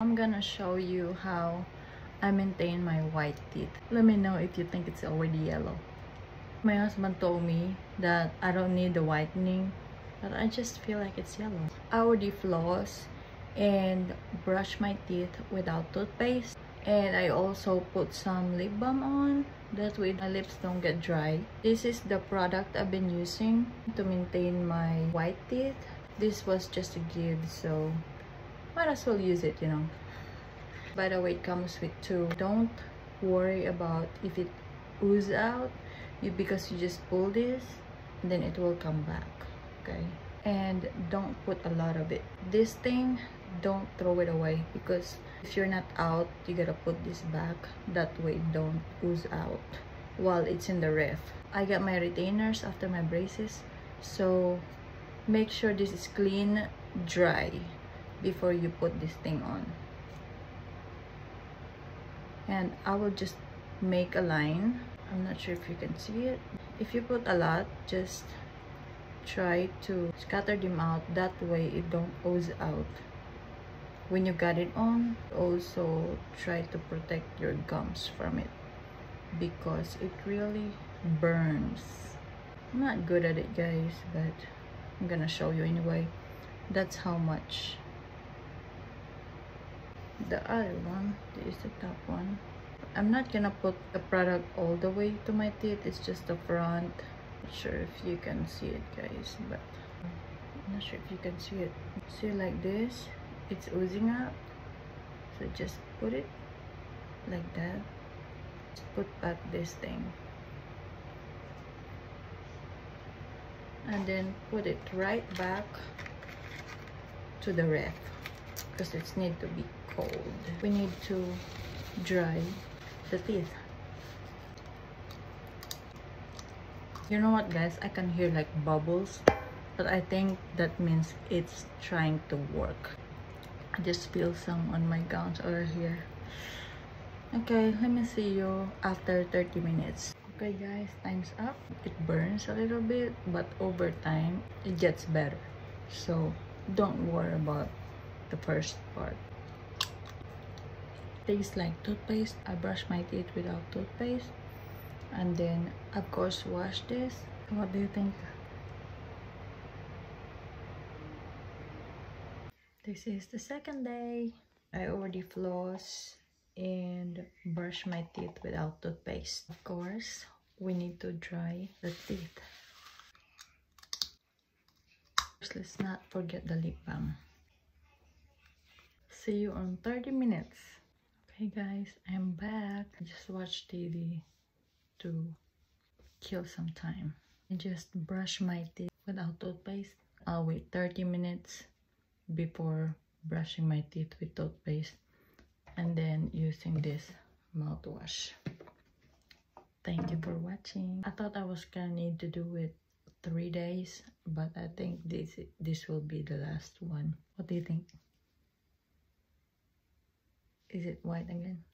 I'm gonna show you how I maintain my white teeth. Let me know if you think it's already yellow. My husband told me that I don't need the whitening, but I just feel like it's yellow. I already floss and brush my teeth without toothpaste, and I also put some lip balm on, that way my lips don't get dry. This is the product I've been using to maintain my white teeth. This was just a gift, so might as well use it, you know. By the way, it comes with two. Don't worry about if it oozes out, because you just pull this, then it will come back, okay? And don't put a lot of it. This thing, don't throw it away, because if you're not out, you gotta put this back. That way it don't ooze out while it's in the ref. I got my retainers after my braces, so make sure this is clean, dry before you put this thing on. And I will just make a line. I'm not sure if you can see it. If you put a lot, just try to scatter them out, that way it don't ooze out when you got it on. Also try to protect your gums from it, because it really burns. I'm not good at it, guys, but I'm gonna show you anyway. That's how much. The other one is the top one. I'm not gonna put the product all the way to my teeth, it's just the front. Not sure if you can see it, guys, but I'm not sure if you can see it. See, like this, it's oozing out, so just put it like that. Just put back this thing, and then put it right back to the ref, because it needs to be cold. We need to dry the teeth. You know what, guys, I can hear like bubbles, but I think that means it's trying to work. I just feel some on my gums over here. Okay, let me see you after 30 minutes. Okay guys, time's up. It burns a little bit, but over time it gets better, so don't worry about the first part. Tastes like toothpaste. I brush my teeth without toothpaste, and then of course wash this. What do you think? This is the second day. I already floss and brush my teeth without toothpaste. Of course, we need to dry the teeth. Let's not forget the lip balm. See you on 30 minutes. Okay guys, I'm back. I just watched TV to kill some time. I just brush my teeth without toothpaste. I'll wait 30 minutes before brushing my teeth with toothpaste, and then using this mouthwash. Thank you for watching. I thought I was gonna need to do it 3 days, but I think this will be the last one. What do you think? Is it white again?